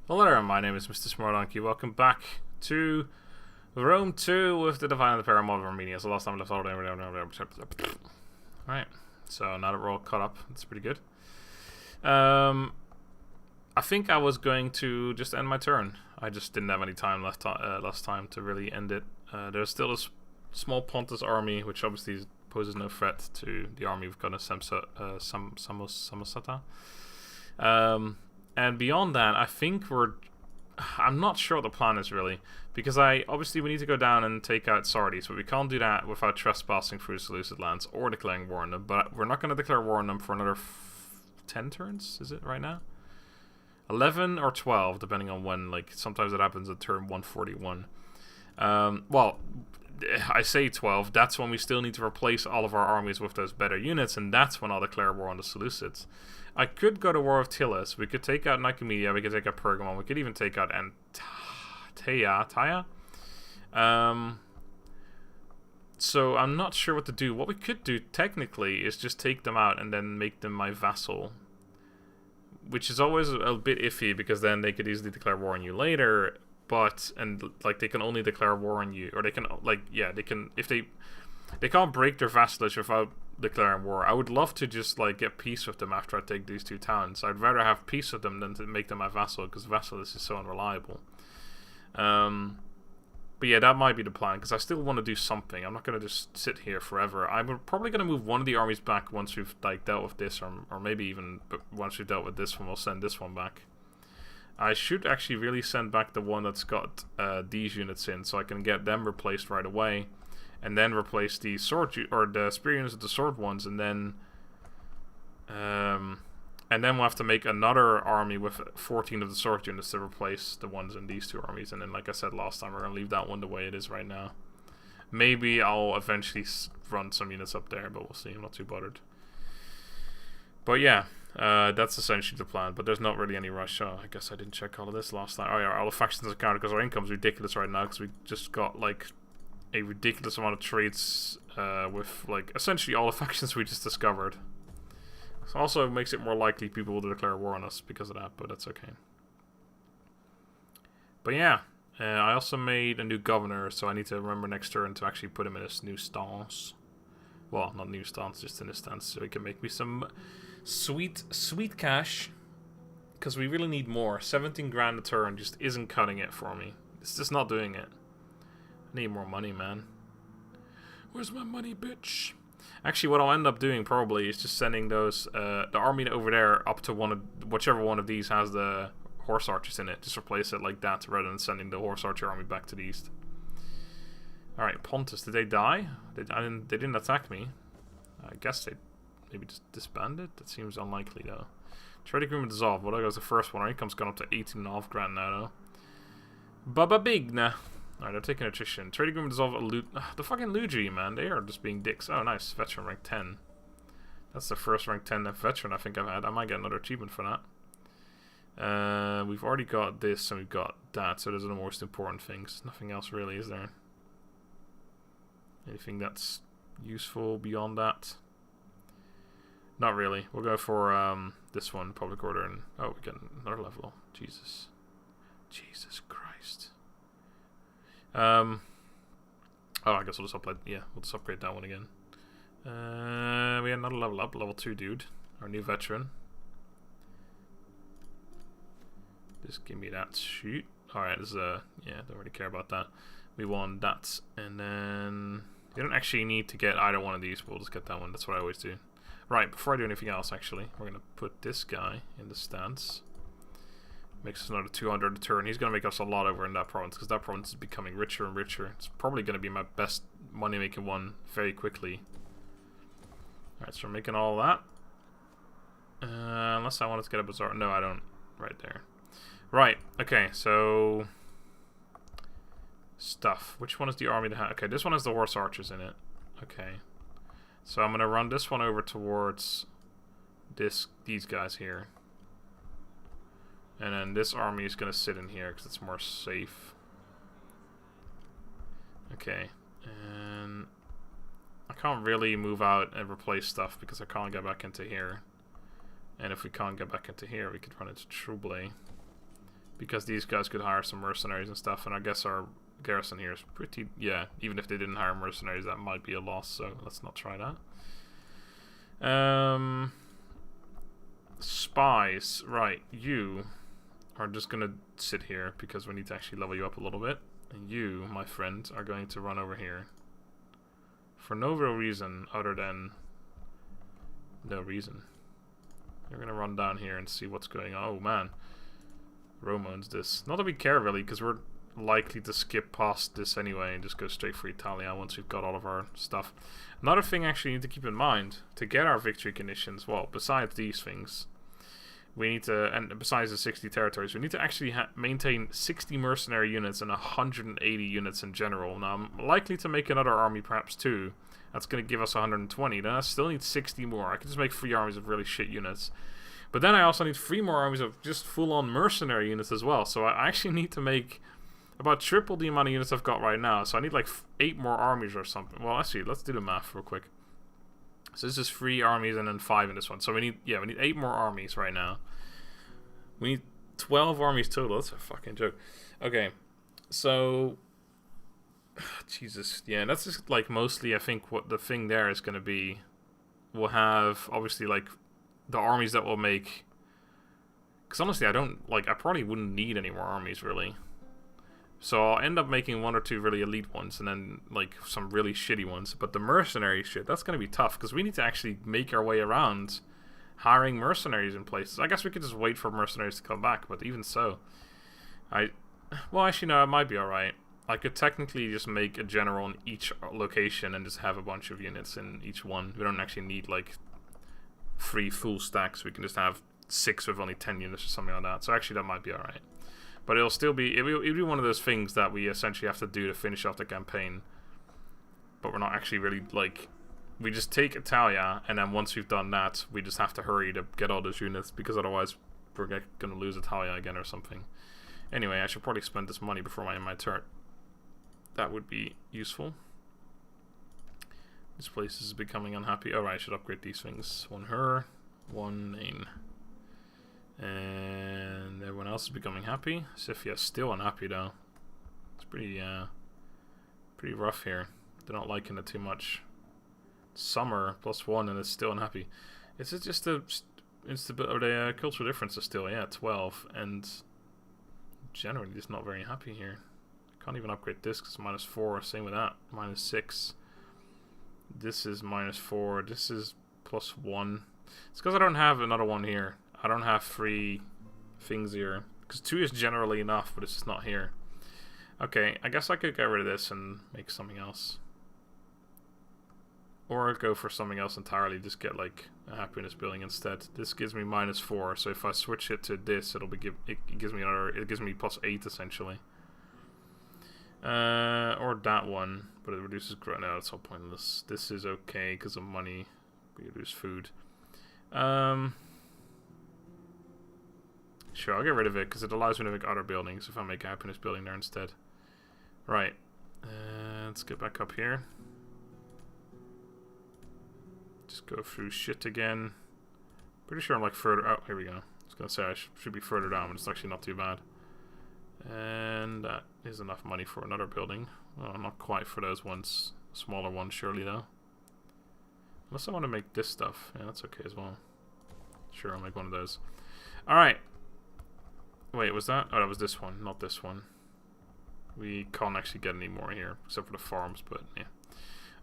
Hello there, my name is MrSmartDonkey. Welcome back to Rome 2 with the Divine and the Impera Mod of Armenia. So last time I left all Alright, so now that we're all caught up, it's pretty good. I think I was going to just end my turn. I just didn't have any time left last time to really end it. There's still a small Pontus army, which obviously poses no threat to the army we've got in Samosata. And beyond that, I think I'm not sure what the plan is really, because obviously we need to go down and take out Sardis, but we can't do that without trespassing through Seleucid lands or declaring war on them. But we're not going to declare war on them for another 10 turns, is it right now? 11 or 12, depending on when. Like sometimes it happens at turn 141. Well, I say 12. That's when we still need to replace all of our armies with those better units, and that's when I'll declare war on the Seleucids. I could go to War of Tilis. We could take out Nicomedia. We could take out Pergamon. We could even take out Taya. So I'm not sure what to do. What we could do technically is just take them out and then make them my vassal, which is always a bit iffy because then they could easily declare war on you later. They can only declare war on you, or they can they can if they can't break their vassalage without declaring war. I would love to just get peace with them after I take these two towns. I'd rather have peace with them than to make them my vassal, because vassalage is so unreliable. But yeah, that might be the plan, because I still want to do something. I'm not going to just sit here forever. I'm probably going to move one of the armies back once we've dealt with this, or maybe even once we've dealt with this one, we'll send this one back. I should actually really send back the one that's got these units in, so I can get them replaced right away. And then replace the the spear units with the sword ones, and then we'll have to make another army with 14 of the sword units to replace the ones in these two armies. And then, like I said last time, we're gonna leave that one the way it is right now. Maybe I'll eventually run some units up there, but we'll see. I'm not too bothered. But yeah, that's essentially the plan. But there's not really any rush. Oh, I guess I didn't check all of this last time. Oh yeah, all the factions are counted because our income's ridiculous right now, because we just got a ridiculous amount of trades with essentially all the factions we just discovered. So also makes it more likely people will declare war on us because of that, but that's okay. But yeah, I also made a new governor, so I need to remember next turn to actually put him in his new stance. Well, not new stance, just in his stance, so he can make me some sweet cash, because we really need more. 17 grand a turn just isn't cutting it for me. It's just not doing it. Need more money, man. Where's my money, bitch? Actually, what I'll end up doing probably is just sending those the army over there up to whichever one of these has the horse archers in it. Just replace it like that rather than sending the horse archer army back to the east. All right, Pontus, did they die? They didn't attack me. I guess they maybe just disbanded. That seems unlikely though. Trade agreement dissolved. Well, that was the first one. Our income's gone up to 18.5 grand now though. Baba Bigna. Alright, they're taking attrition. Trade agreement dissolve the fucking Luigi, man. They are just being dicks. Oh, nice. Veteran rank 10. That's the first rank 10 veteran I think I've had. I might get another achievement for that. We've already got this and we've got that, so those are the most important things. Nothing else really, is there? Anything that's useful beyond that? Not really. We'll go for this one, public order, and oh, we get another level. Jesus Christ. Oh, I guess we'll just upgrade. Yeah, we'll just upgrade that one again. We had another level up, level 2 dude, our new veteran. Just give me that. Shoot. All right, this is yeah, don't really care about that. We want that, and then you don't actually need to get either one of these. We'll just get that one. That's what I always do. Right, before I do anything else, actually, we're gonna put this guy in the stance. Makes us another 200 a turn. He's going to make us a lot over in that province, because that province is becoming richer and richer. It's probably going to be my best money-making one very quickly. Alright, so we're making all that. Unless I wanted to get a bazaar. No, I don't. Right there. Right, okay, so stuff. Which one is the army that has? Okay, this one has the horse archers in it. Okay. So I'm going to run this one over towards these guys here. And then this army is going to sit in here because it's more safe. Okay. And I can't really move out and replace stuff because I can't get back into here. And if we can't get back into here, we could run into Trouble. Because these guys could hire some mercenaries and stuff, and I guess our garrison here is pretty... Yeah, even if they didn't hire mercenaries, that might be a loss, so let's not try that. Spies. Right, you are just going to sit here, because we need to actually level you up a little bit. And you, my friend, are going to run over here. For no real reason, other than... No reason. You're going to run down here and see what's going on. Oh, man. Rome owns this. Not that we care really, because we're likely to skip past this anyway and just go straight for Italia once we've got all of our stuff. Another thing actually you need to keep in mind, to get our victory conditions, well, besides these things, we need to, and besides the 60 territories, we need to actually maintain 60 mercenary units and 180 units in general. Now, I'm likely to make another army perhaps too. That's going to give us 120. Then I still need 60 more. I can just make 3 armies of really shit units. But then I also need 3 more armies of just full-on mercenary units as well. So I actually need to make about triple the amount of units I've got right now. So I need like 8 more armies or something. Well, actually, let's do the math real quick. So this is 3 armies and then 5 in this one. So we need 8 more armies right now. We need 12 armies total. That's a fucking joke. Okay, so... Jesus, yeah, that's just like mostly I think what the thing there is going to be. We'll have, obviously, like... the armies that we'll make, because honestly I probably wouldn't need any more armies really, so I'll end up making 1 or 2 really elite ones and then like some really shitty ones. But the mercenary shit, that's going to be tough because we need to actually make our way around hiring mercenaries in places. I guess we could just wait for mercenaries to come back, but even so, well actually no, it might be alright. I could technically just make a general in each location and just have a bunch of units in each one. We don't actually need like 3 full stacks. We can just have 6 with only 10 units or something like that. So actually that might be alright. But it'll still be, it'll be one of those things that we essentially have to do to finish off the campaign. But we're not actually really like, we just take Italia, and then once we've done that, we just have to hurry to get all those units, because otherwise we're going to lose Italia again or something. Anyway, I should probably spend this money before I end my turn. That would be useful. This place is becoming unhappy. Alright, I should upgrade these things. 1 her, 1 main. And everyone else is becoming happy. Scythia's still unhappy though. It's pretty rough here. They're not liking it too much. Summer +1 and it's still unhappy. Is it just the cultural differences still? Yeah, 12. And generally just not very happy here. Can't even upgrade this because it's -4. Same with that. -6. This is -4. This is +1. It's because I don't have another one here. I don't have 3 things here. Because 2 is generally enough, but it's just not here. Okay, I guess I could get rid of this and make something else. Or go for something else entirely. Just get like a happiness building instead. This gives me -4. So if I switch it to this, it gives me +8 essentially. Or that one, but it reduces growth. No, it's all pointless. This is okay because of money. We reduce food. Sure, I'll get rid of it because it allows me to make other buildings if I make a happiness building there instead. Right. Let's get back up here. Just go through shit again. Pretty sure I'm like further out. Here we go. I was going to say I should be further down, but it's actually not too bad. And that is enough money for another building. Well, not quite for those ones. Smaller ones, surely, though. Unless I want to make this stuff. Yeah, that's okay as well. Sure, I'll make one of those. Alright. Wait, was that? Oh, that was this one, not this one. We can't actually get any more here, except for the farms, but yeah.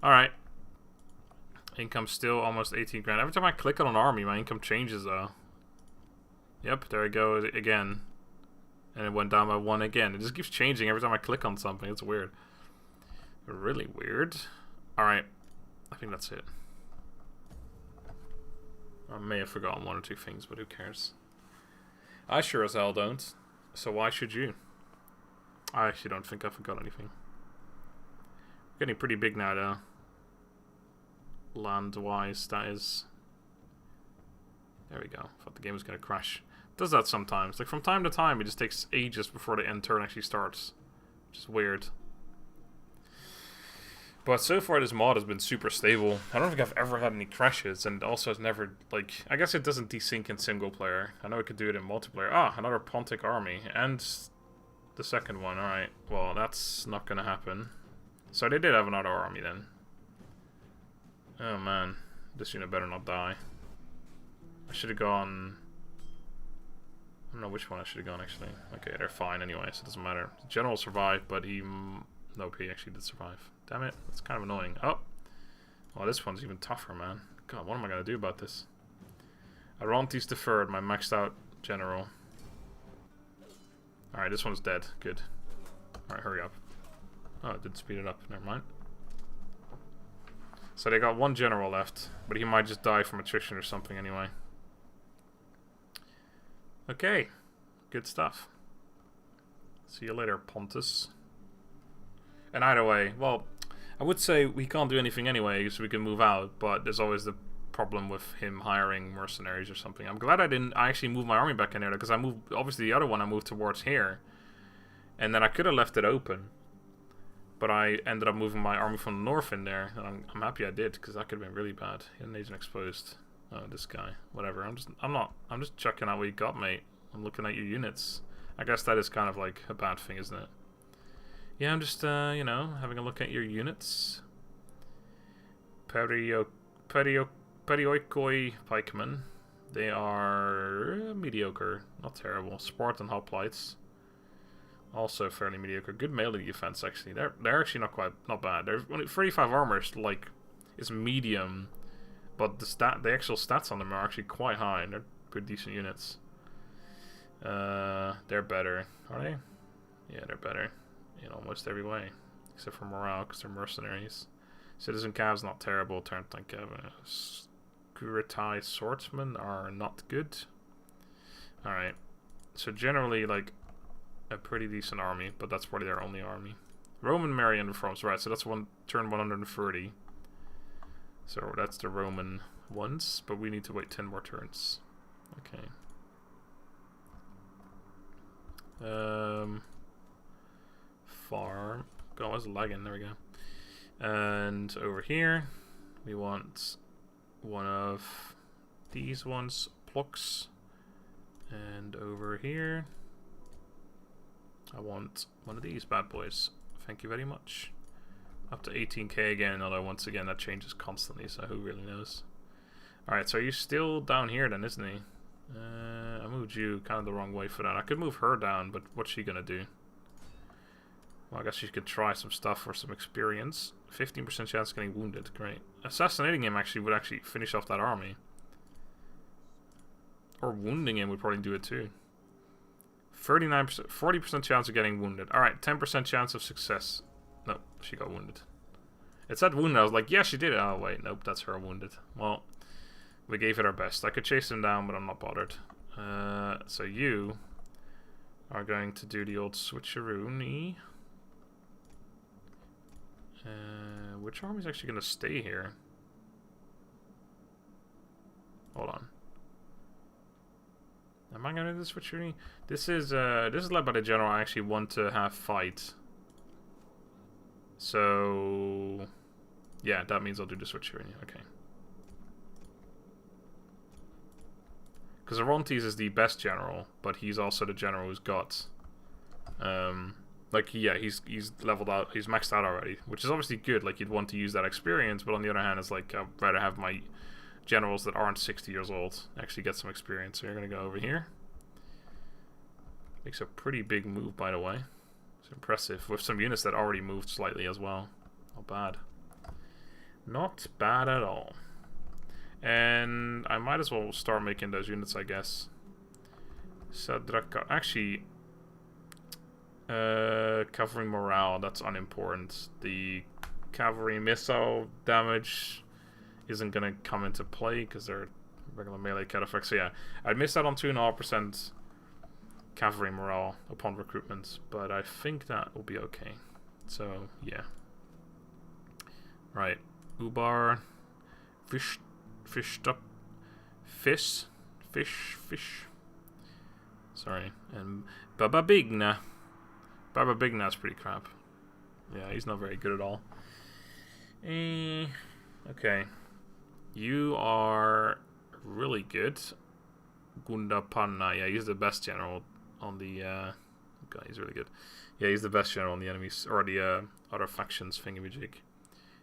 Alright. Income still almost 18 grand. Every time I click on an army, my income changes, though. Yep, there I go again. And it went down by 1 again. It just keeps changing every time I click on something. It's weird. Really weird. Alright. I think that's it. I may have forgotten 1 or 2 things, but who cares? I sure as hell don't. So why should you? I actually don't think I forgot anything. Getting pretty big now, though. Land-wise, that is. There we go. Thought the game was going to crash. It does that sometimes. Like, from time to time, it just takes ages before the end turn actually starts. Which is weird. But so far, this mod has been super stable. I don't think I've ever had any crashes, and also it's never, like, I guess it doesn't desync in single player. I know it could do it in multiplayer. Ah, another Pontic army, and the second one. Alright, well, that's not gonna happen. So they did have another army then. Oh man, this unit better not die. I should have gone... I don't know which one I should have gone, actually. Okay, they're fine anyway, so it doesn't matter. The general survived, but he... Nope, he actually did survive. Damn it, that's kind of annoying. Oh! Well, this one's even tougher, man. God, what am I going to do about this? Aronti's deferred, my maxed out general. Alright, this one's dead. Good. Alright, hurry up. Oh, it did speed it up. Never mind. So they got one general left, but he might just die from attrition or something anyway. Okay. Good stuff. See you later, Pontus. And either way, well, I would say we can't do anything anyway, so we can move out, but there's always the problem with him hiring mercenaries or something. I'm glad I actually moved my army back in there, because I moved, obviously the other one I moved towards here, and then I could have left it open, but I ended up moving my army from the north in there, and I'm happy I did, because that could have been really bad. Hidden agent exposed. Oh, this guy. Whatever. I'm just checking out what you got, mate. I'm looking at your units. I guess that is kind of like a bad thing, isn't it? Yeah, I'm just, you know, having a look at your units. Perioikoi pikemen. They are mediocre, not terrible. Spartan hoplites, also fairly mediocre. Good melee defense, actually. They're actually not bad. They're 35 armor is medium, but the actual stats on them are actually quite high. They're pretty decent units. They're better, are they? Yeah, they're better in almost every way, except for morale, because they're mercenaries. Citizen Cav's not terrible. Turn tank Cav. Skuratai swordsmen are not good. Alright. So generally, like, a pretty decent army, but that's probably their only army. Roman Marian reforms, right, so that's turn 130. So that's the Roman ones, but we need to wait 10 more turns. Okay. Farm. God, I was lagging. There we go. And over here, we want one of these ones, plucks. And over here, I want one of these bad boys. Thank you very much. Up to 18k again, although once again that changes constantly, so who really knows. Alright, so you're still down here then, isn't he? I moved you kind of the wrong way for that. I could move her down, but what's she gonna do? Well, I guess she could try some stuff for some experience. 15% chance of getting wounded. Great. Assassinating him actually would actually finish off that army. Or wounding him would probably do it too. 39%, 40% chance of getting wounded. Alright, 10% chance of success. No, she got wounded. It said wounded. I was like, yeah, she did it. Oh, wait, nope, that's her wounded. Well, we gave it our best. I could chase him down, but I'm not bothered. So you are going to do the old switcheroo-y. Which army's actually going to stay here? Hold on. Am I going to do the switcheroo? This is led by the general I actually want to have fight. So yeah, that means I'll do the switcheroo. Okay. Because Arontes is the best general, but he's also the general who's got like, yeah, he's leveled out, he's maxed out already, which is obviously good. Like, you'd want to use that experience, but on the other hand, it's like, I'd rather have my generals that aren't 60 years old actually get some experience. So you're going to go over here. Makes a pretty big move, by the way. It's impressive, with some units that already moved slightly as well. Not bad. Not bad at all. And I might as well start making those units, I guess. Sadraka, actually... cavalry morale, that's unimportant. The cavalry missile damage isn't gonna come into play because they're regular melee cat effects. So yeah, I'd miss out on 2.5% cavalry morale upon recruitment, but I think that will be okay. So yeah. Right. Ubar fish. Sorry. And Baba Bigna. Baba Bigna's pretty crap. Yeah, he's not very good at all. Okay. You are really good. Gundapanna. Yeah, he's the best general on the... God, he's really good. Yeah, he's the best general on the enemies, or the other factions thingamajig.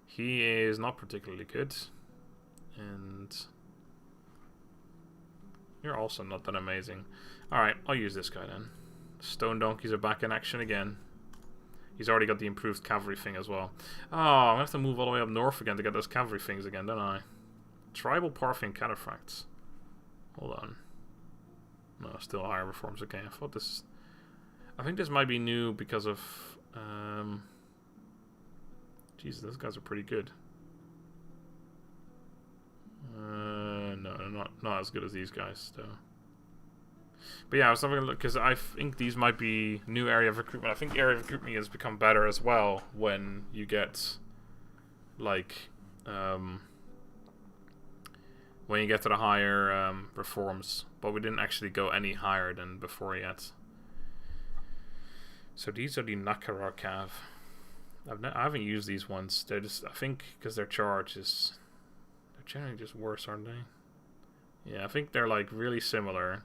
He is not particularly good. And... you're also not that amazing. Alright, I'll use this guy then. Stone donkeys are back in action again. He's already got the improved cavalry thing as well. Oh, I'm gonna have to move all the way up north again to get those cavalry things again, don't I? Tribal Parthian cataphracts. Hold on. No, still higher reforms. Okay, I thought this... I think this might be new because of... Jesus, those guys are pretty good. No, they're not as good as these guys, though. But yeah, I was having a look, because I think these might be new area of recruitment. I think area of recruitment has become better as well when you get, like, when you get to the higher reforms. But we didn't actually go any higher than before yet. So these are the Nakara Cav. I haven't used these ones. They're just, I think, because their charge is... they're generally just worse, aren't they? Yeah, I think they're, like, really similar.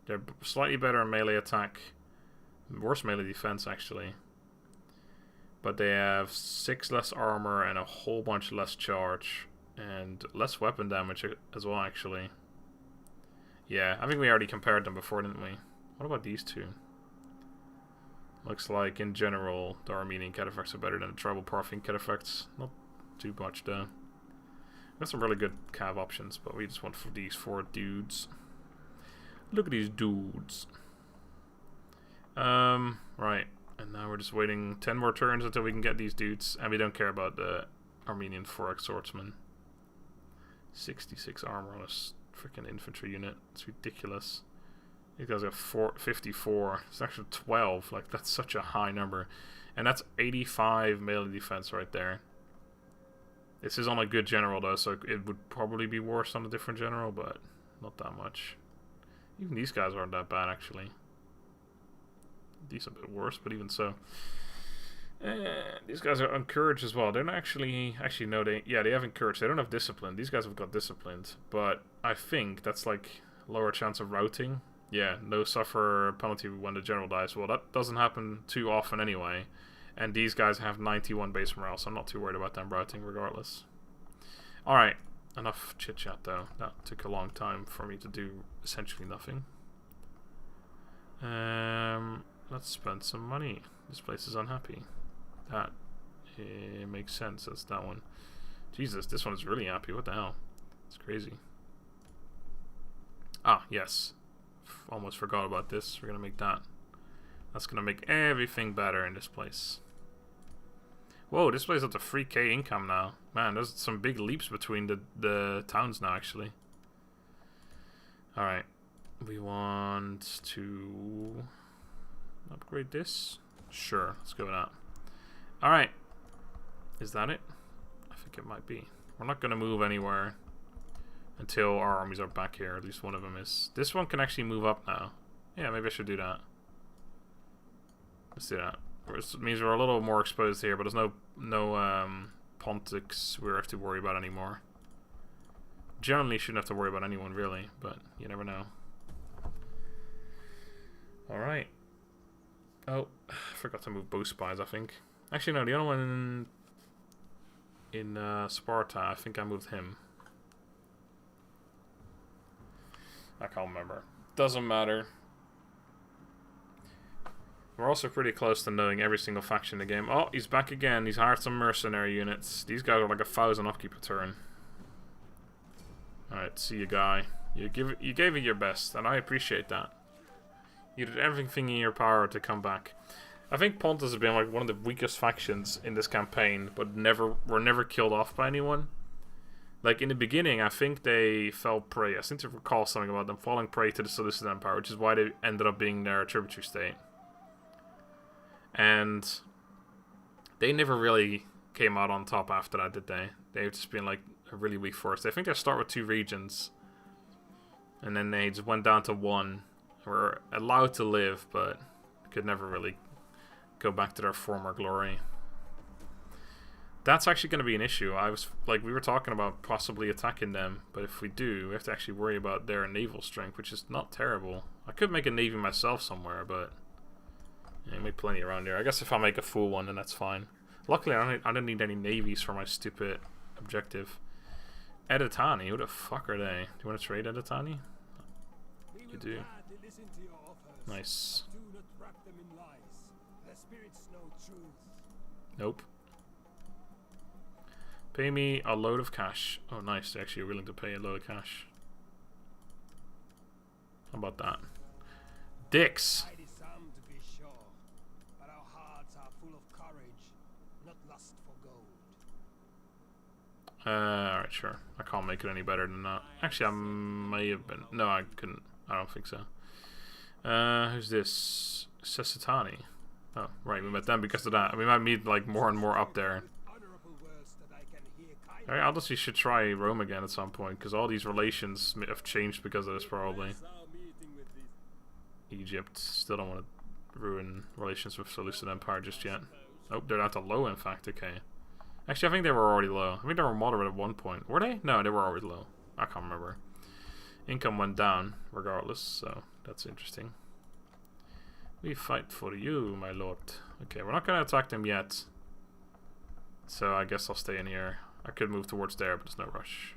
They're slightly better in melee attack. Worse melee defense, actually. But they have 6 less armor and a whole bunch less charge. And less weapon damage as well, actually. Yeah, I think we already compared them before, didn't we? What about these two? Looks like, in general, the Armenian cataphracts are better than the tribal Parthian cataphracts. Not too much, though. Got some really good cav options, but we just want for these 4 dudes. Look at these dudes. Right. And now we're just waiting 10 more turns until we can get these dudes. And we don't care about the Armenian 4x swordsman. 66 armor on a freaking infantry unit. It's ridiculous. These guys have 54. It's actually 12. Like, that's such a high number. And that's 85 melee defense right there. This is on a good general, though, so it would probably be worse on a different general, but not that much. Even these guys aren't that bad, actually. These are a bit worse, but even so. These guys are encouraged as well. They're not actually... actually, no, they have encouraged. They don't have discipline. These guys have got disciplined. But I think that's like lower chance of routing. Yeah, no suffer penalty when the general dies. Well, that doesn't happen too often anyway. And these guys have 91 base morale, so I'm not too worried about them routing regardless. Alright. Enough chit-chat, though. That took a long time for me to do essentially nothing. Let's spend some money. This place is unhappy. That makes sense. That's that one. Jesus, this one is really happy. What the hell? It's crazy. Ah, yes. Almost forgot about this. We're going to make that. That's going to make everything better in this place. Whoa, this place has a 3k income now. Man, there's some big leaps between the towns now, actually. Alright. We want to upgrade this. Sure, let's go with that. Alright. Is that it? I think it might be. We're not going to move anywhere until our armies are back here. At least one of them is. This one can actually move up now. Yeah, maybe I should do that. Let's do that. Which means we're a little more exposed here, but there's no politics we have to worry about anymore. Generally shouldn't have to worry about anyone, really, but you never know. Alright. Oh, I forgot to move both spies, I think. Actually, no, the other one in Sparta, I think I moved him. I can't remember. Doesn't matter. We're also pretty close to knowing every single faction in the game. Oh, he's back again. He's hired some mercenary units. These guys are like 1,000 upkeep a turn. Alright, see you, guy. You gave it your best, and I appreciate that. You did everything in your power to come back. I think Pontus has been like one of the weakest factions in this campaign, but were never killed off by anyone. Like, in the beginning, I think they fell prey. I seem to recall something about them falling prey to the Seleucid Empire, which is why they ended up being their tributary state. And they never really came out on top after that, did they? They've just been like a really weak force. I think they start with 2 regions, and then they just went down to 1. Were allowed to live, but could never really go back to their former glory. That's actually going to be an issue. I was like, we were talking about possibly attacking them, but if we do, we have to actually worry about their naval strength, which is not terrible. I could make a navy myself somewhere, but yeah, make plenty around here. I guess if I make a full one, then that's fine. Luckily, I don't need any navies for my stupid objective. Editani, who the fuck are they? Do you want to trade Editani? You do. Nice. Nope. Pay me a load of cash. Oh, nice. They're actually willing to pay a load of cash. How about that? Dicks. Alright, sure. I can't make it any better than that. Actually, I may have been. No, I couldn't. I don't think so. Who's this? Sesatani. Oh, right. We met them because of that. We might meet like more and more up there. Alright, obviously should try Rome again at some point, because all these relations have changed because of this, probably. Egypt. Still don't want to ruin relations with Seleucid Empire just yet. Oh, they're not at low, in fact. Okay. Actually, I think they were already low. I think they were moderate at one point. Were they? No, they were already low. I can't remember. Income went down, regardless, so that's interesting. We fight for you, my lord. Okay, we're not going to attack them yet. So I guess I'll stay in here. I could move towards there, but there's no rush.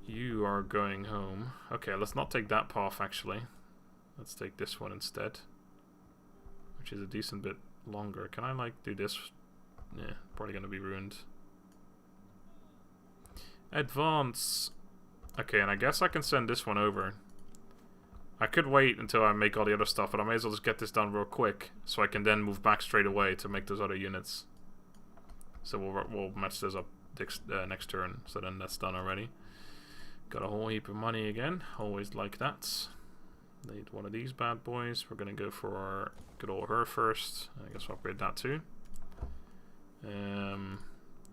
You are going home. Okay, let's not take that path, actually. Let's take this one instead. Which is a decent bit longer. Can I, like, do this? Yeah, probably going to be ruined. Advance! Okay, and I guess I can send this one over. I could wait until I make all the other stuff, but I may as well just get this done real quick, so I can then move back straight away to make those other units. So we'll match those up next turn, so then that's done already. Got a whole heap of money again, always like that. Need one of these bad boys. We're going to go for our good old her first. I guess I'll upgrade that too.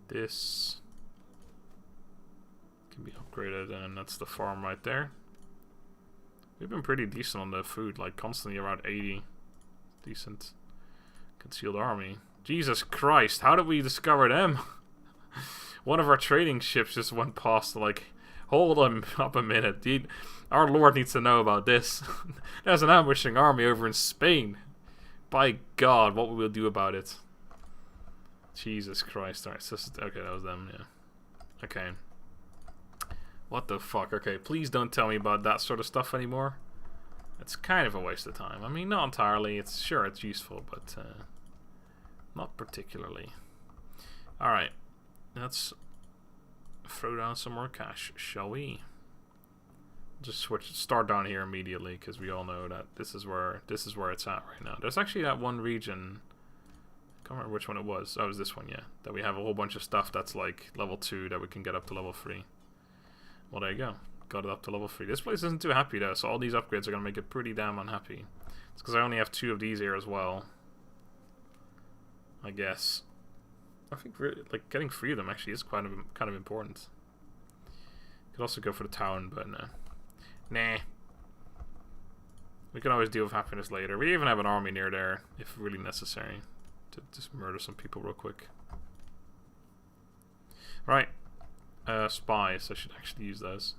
This can be upgraded, and that's the farm right there. We've been pretty decent on the food, like constantly around 80. Decent. Concealed army. Jesus Christ, how did we discover them? One of our trading ships just went past, like, hold them up a minute, dude. Our lord needs to know about this. There's an ambushing army over in Spain. By God, what will we do about it? Jesus Christ. Alright, so okay, that was them, yeah. Okay. What the fuck? Okay, please don't tell me about that sort of stuff anymore. It's kind of a waste of time. I mean, not entirely. It's sure it's useful, but not particularly. Alright. Let's throw down some more cash, shall we? Just start down here immediately, because we all know that this is where it's at right now. There's actually that one region, I can't remember which one it was. Oh, it was this one, yeah. That we have a whole bunch of stuff that's like level 2 that we can get up to level 3. Well, there you go. Got it up to level 3. This place isn't too happy though, so all these upgrades are going to make it pretty damn unhappy. It's because I only have 2 of these here as well. I guess. I think really, like, getting 3 of them actually is kind of important. Could also go for the town, but no. Nah. We can always deal with happiness later. We even have an army near there, if really necessary, to just murder some people real quick. Right. Spies. I should actually use those.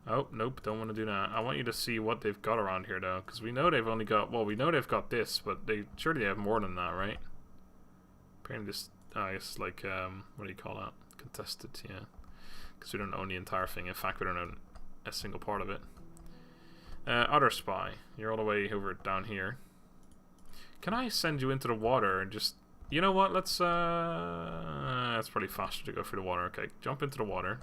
Oh, nope. Don't want to do that. I want you to see what they've got around here, though, because we know they've only got... Well, we know they've got this, but surely they have more than that, right? Apparently this... I guess, like, what do you call that? Contested, yeah. Because we don't own the entire thing. In fact, we don't own a single part of it. Other spy. You're all the way over down here. Can I send you into the water and just... You know what? Let's... That's probably faster to go through the water. Okay, jump into the water.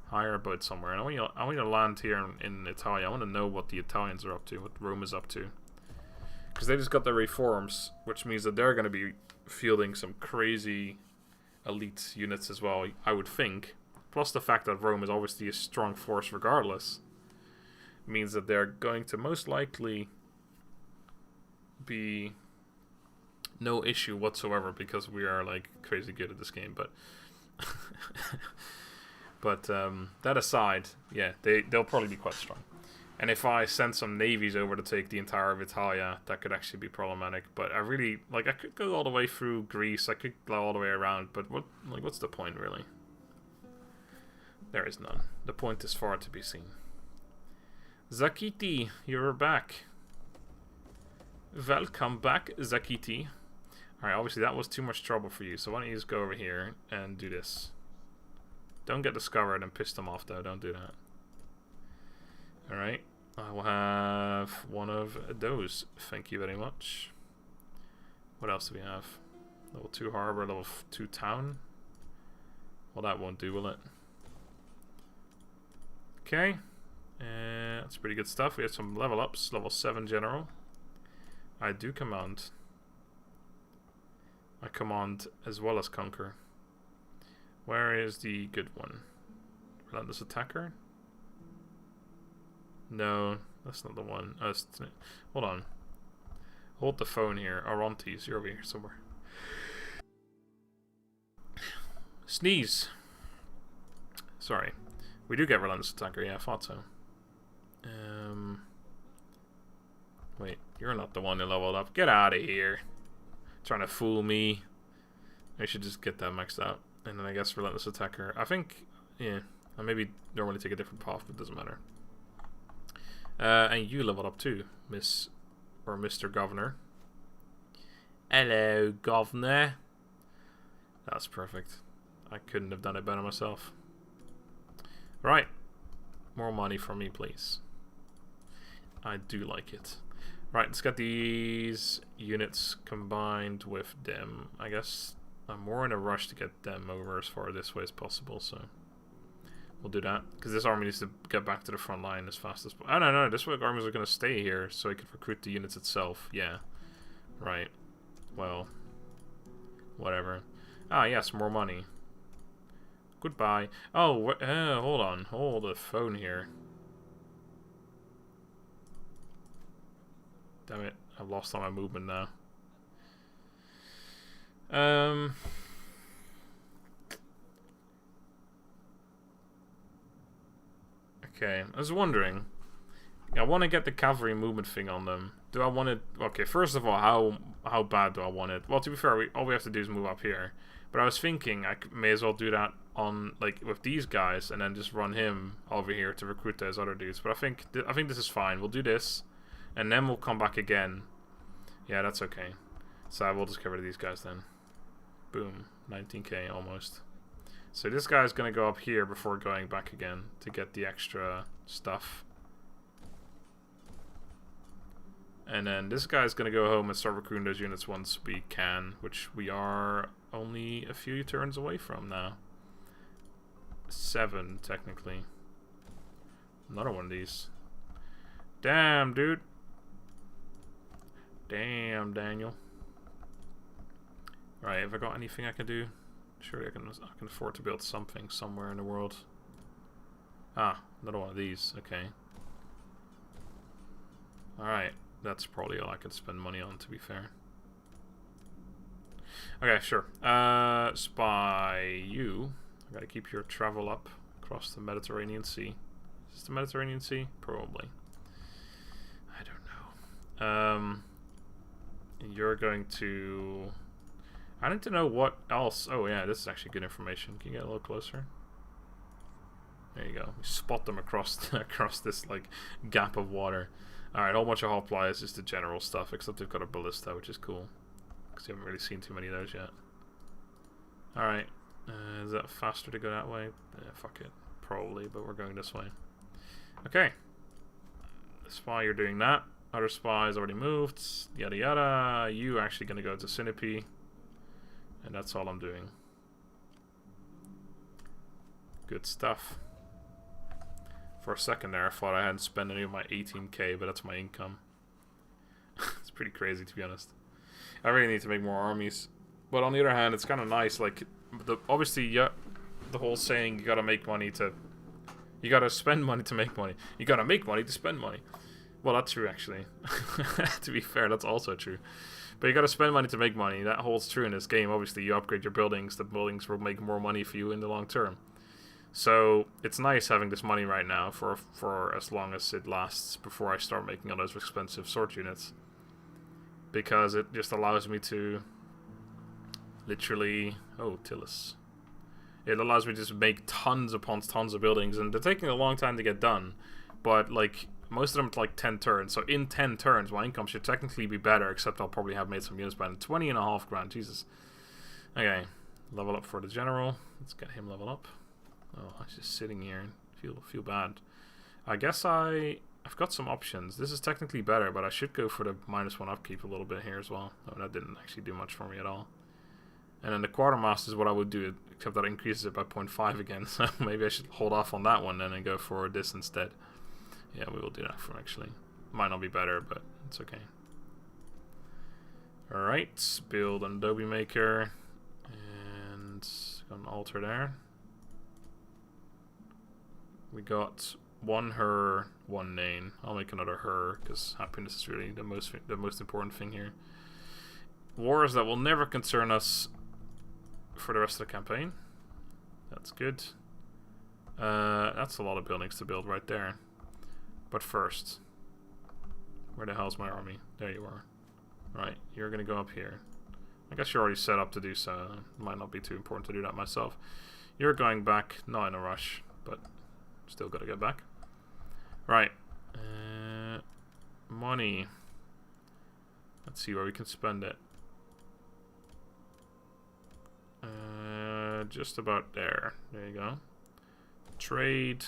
Hire a boat somewhere. And I want you to land here in Italy. I want to know what the Italians are up to. What Rome is up to. Because they just got their reforms. Which means that they're going to be fielding some crazy elite units as well, I would think. Plus the fact that Rome is obviously a strong force regardless. Means that they're going to most likely be no issue whatsoever, because we are like crazy good at this game. But that aside, yeah, they'll probably be quite strong. And if I send some navies over to take the entire of Italia, that could actually be problematic. But I really, like, I could go all the way through Greece, I could go all the way around, but what's the point, really? There is none. The point is far to be seen. Zakiti, you're back. Welcome back, Zakiti. Alright, obviously that was too much trouble for you, so why don't you just go over here and do this. Don't get discovered and piss them off, though. Don't do that. Alright, I will have one of those. Thank you very much. What else do we have? Level 2 harbor, level 2 town. Well, that won't do, will it? Okay. That's pretty good stuff. We have some level ups. Level 7 general. I do command. I command as well as conquer. Where is the good one? Relentless attacker? No, that's not the one. Hold on. Hold the phone here. Orontes, you're over here somewhere. Sneeze. Sorry. We do get relentless attacker. Yeah, I thought so. Wait, you're not the one who leveled up. Get out of here. Trying to fool me. I should just get that maxed out. And then I guess relentless attacker. I think, yeah, I maybe normally take a different path, but it doesn't matter. And you leveled up too, Miss or Mr. Governor. Hello, Governor. That's perfect. I couldn't have done it better myself. Right. More money for me, please. I do like it. Right, let's get these units combined with them. I guess I'm more in a rush to get them over as far this way as possible, so we'll do that. Because this army needs to get back to the front line as fast as possible. Oh, no, this way armies are going to stay here so I can recruit the units itself. Yeah. Right. Well, whatever. Ah, yes, more money. Goodbye. Oh, hold on. Hold the phone here. Damn it. I've lost all my movement now. Okay, I was wondering. I want to get the cavalry movement thing on them. Do I want it? Okay, first of all, how bad do I want it? Well, to be fair, all we have to do is move up here. But I was thinking I may as well do that on with these guys and then just run him over here to recruit those other dudes. But I think this is fine. We'll do this, and then we'll come back again. Yeah, that's okay. So I will just get rid of these guys then. Boom, 19k almost. So this guy's gonna go up here before going back again to get the extra stuff. And then this guy's gonna go home and start recruiting those units once we can, which we are only a few turns away from now. 7, technically. Another one of these. Damn, dude. Damn, Daniel. Right, have I got anything I can do? Surely I can afford to build something somewhere in the world. Ah, another one of these. Okay. Alright, that's probably all I could spend money on, to be fair. Okay, sure. Spy you. I gotta keep your travel up across the Mediterranean Sea. Is this the Mediterranean Sea? Probably. I don't know. You're going to... I need to know what else... Oh yeah, this is actually good information. Can you get a little closer? There you go. We spot them across this like gap of water. Alright, a whole bunch of hoplites is the general stuff, except they've got a ballista, which is cool. Because you haven't really seen too many of those yet. Alright. Is that faster to go that way? Fuck it. Probably, but we're going this way. Okay. Spy, you're doing that. Other spies already moved. Yada yada. You actually going to go to Sinope. And that's all I'm doing. Good stuff. For a second there, I thought I hadn't spent any of my 18k, but that's my income. It's pretty crazy, to be honest. I really need to make more armies. But on the other hand, it's kind of nice. Like, obviously, yeah, the whole saying, you gotta make money to... You gotta spend money to make money. You gotta make money to spend money. Well, that's true, actually. To be fair, that's also true. But you gotta spend money to make money. That holds true in this game. Obviously, you upgrade your buildings. The buildings will make more money for you in the long term. So it's nice having this money right now for as long as it lasts before I start making all those expensive sword units. Because it just allows me to literally... Oh, Tillis. It allows me to just make tons upon tons of buildings, and they're taking a long time to get done. But, like, most of them are like 10 turns. So in 10 turns, my income should technically be better, except I'll probably have made some units by 20.5 grand. Jesus. Okay. Level up for the general. Let's get him level up. Oh, I'm just sitting here and feel bad. I guess I've got some options. This is technically better, but I should go for the -1 upkeep a little bit here as well. Oh, that didn't actually do much for me at all. And then the quartermaster is what I would do, except that increases it by 0.5 again. So maybe I should hold off on that one then and go for this instead. Yeah, we will do that for actually. Might not be better, but it's okay. Alright, build an adobe maker. And got an altar there. We got one her, one Nain. I'll make another her because happiness is really the most important thing here. Wars that will never concern us for the rest of the campaign. That's good. That's a lot of buildings to build right there. But first, where the hell's my army? There you are. Right, you're gonna go up here. I guess you're already set up to do so. It might not be too important to do that myself. You're going back, not in a rush, but still gotta go back. Right. Money. Let's see where we can spend it. Just about there. There you go. Trade.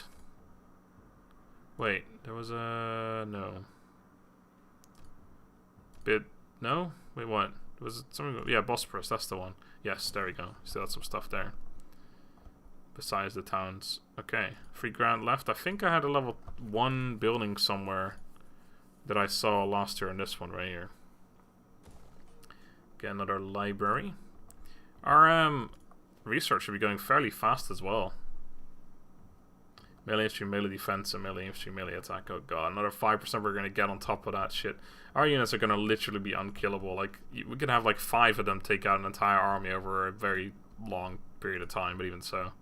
Wait, there was a... No. Bid... No? Wait, what? Was it something... Yeah, Bosporus, that's the one. Yes, there we go. Still had some stuff there. Besides the towns. Okay, 3 grand left. I think I had a level 1 building somewhere that I saw last year in this one right here. Get another library. Our research should be going fairly fast as well. Melee infantry, melee defense, and melee infantry, melee attack. Oh god, another 5% we're going to get on top of that shit. Our units are going to literally be unkillable. Like, we could have like 5 of them take out an entire army over a very long period of time, but even so.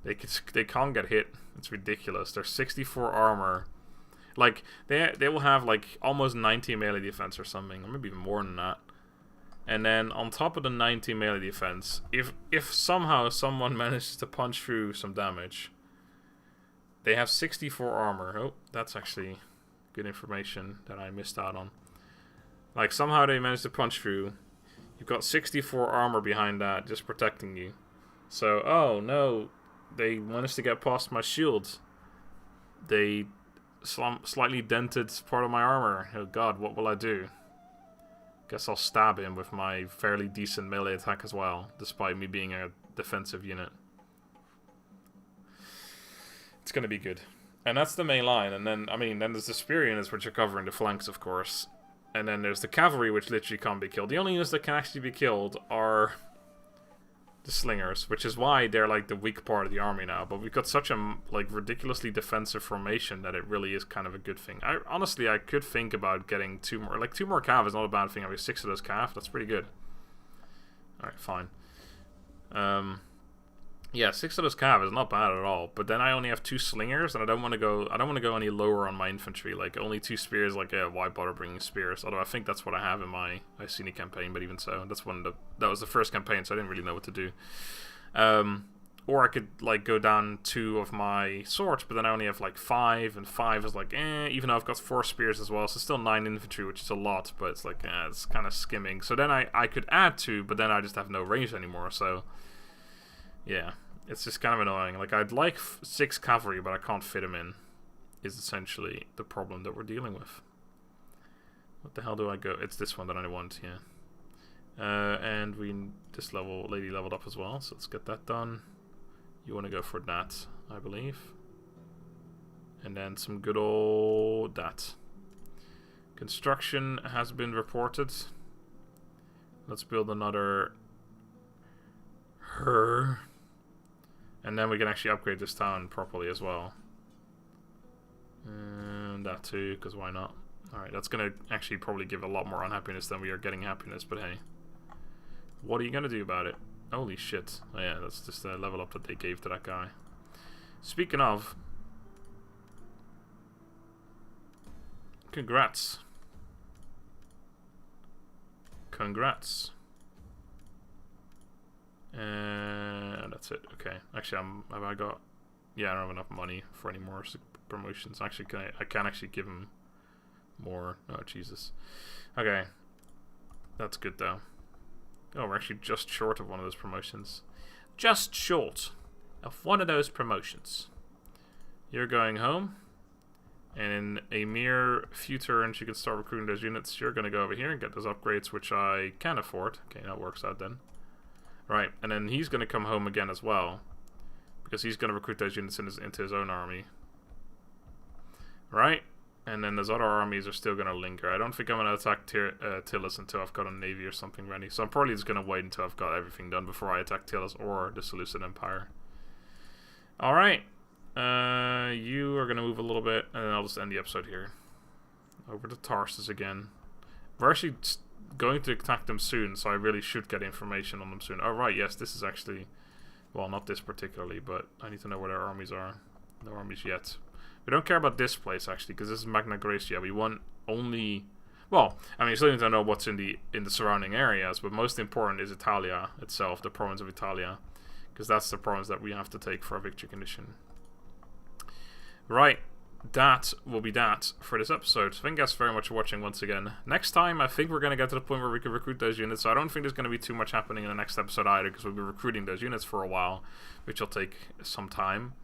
They can't get hit. It's ridiculous. They're 64 armor. Like, they will have like almost 90 melee defense or something, or maybe even more than that. And then on top of the 90 melee defense, if somehow someone manages to punch through some damage, they have 64 armor. Oh, that's actually good information that I missed out on. Like, somehow they managed to punch through. You've got 64 armor behind that, just protecting you. So, oh no, they managed to get past my shield. They slightly dented part of my armor. Oh god, what will I do? Guess I'll stab him with my fairly decent melee attack as well, despite me being a defensive unit. It's gonna be good. And that's the main line, and then, I mean, then there's the spear units which are covering the flanks, of course. And then there's the cavalry which literally can't be killed. The only units that can actually be killed are the slingers, which is why they're like the weak part of the army now. But we've got such a like ridiculously defensive formation that it really is kind of a good thing. Honestly, I could think about getting 2 more. Like 2 more cav is not a bad thing. I mean, 6 of those cav, that's pretty good. All right, fine. Yeah, 6 of those cav is not bad at all. But then I only have 2 slingers, and I don't want to go any lower on my infantry. Like only 2 spears. Like, yeah, why bother bringing spears? Although I think that's what I have in my Iceni campaign. But even so, that was the first campaign, so I didn't really know what to do. Or I could like go down 2 of my swords, but then I only have like 5, and 5 is like even though I've got 4 spears as well, so still 9 infantry, which is a lot. But it's like it's kind of skimming. So then I could add 2, but then I just have no range anymore. So yeah. It's just kind of annoying. Like, I'd like 6 cavalry, but I can't fit them in, is essentially the problem that we're dealing with. What the hell do I go? It's this one that I want, yeah. And this lady leveled up as well, so let's get that done. You want to go for that, I believe. And then some good old that. Construction has been reported. Let's build another her. And then we can actually upgrade this town properly as well. And that too, because why not? Alright, that's going to actually probably give a lot more unhappiness than we are getting happiness, but hey. What are you going to do about it? Holy shit. Oh yeah, that's just the level up that they gave to that guy. Speaking of, congrats. Congrats. And that's it. Okay. Actually, have I got... Yeah, I don't have enough money for any more promotions. Actually, I can actually give him more. Oh, Jesus. Okay. That's good, though. Oh, we're actually just short of one of those promotions. Just short of one of those promotions. You're going home. And in a mere few turns, you can start recruiting those units. You're going to go over here and get those upgrades, which I can afford. Okay, that works out then. Right, and then he's going to come home again as well. Because he's going to recruit those units into his own army. Right? And then those other armies are still going to linger. I don't think I'm going to attack Tilis until I've got a navy or something ready. So I'm probably just going to wait until I've got everything done before I attack Tilis or the Seleucid Empire. Alright. You are going to move a little bit, and then I'll just end the episode here. Over to Tarsus again. We're actually going to attack them soon, so I really should get information on them soon. Oh, right, yes, this is actually... Well, not this particularly, but I need to know where their armies are. No armies yet. We don't care about this place, actually, because this is Magna Graecia. We want only... Well, I mean, you still need to know what's in the surrounding areas, but most important is Italia itself, the province of Italia, because that's the province that we have to take for a victory condition. Right, that will be that for this episode. Thank you guys very much for watching once again. Next time, I think we're going to get to the point where we can recruit those units, so I don't think there's going to be too much happening in the next episode either, because we'll be recruiting those units for a while, which will take some time.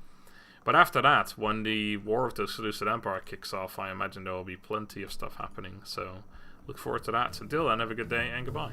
But after that, when the War of the Seleucid Empire kicks off, I imagine there will be plenty of stuff happening, so look forward to that. Until then, have a good day, and goodbye.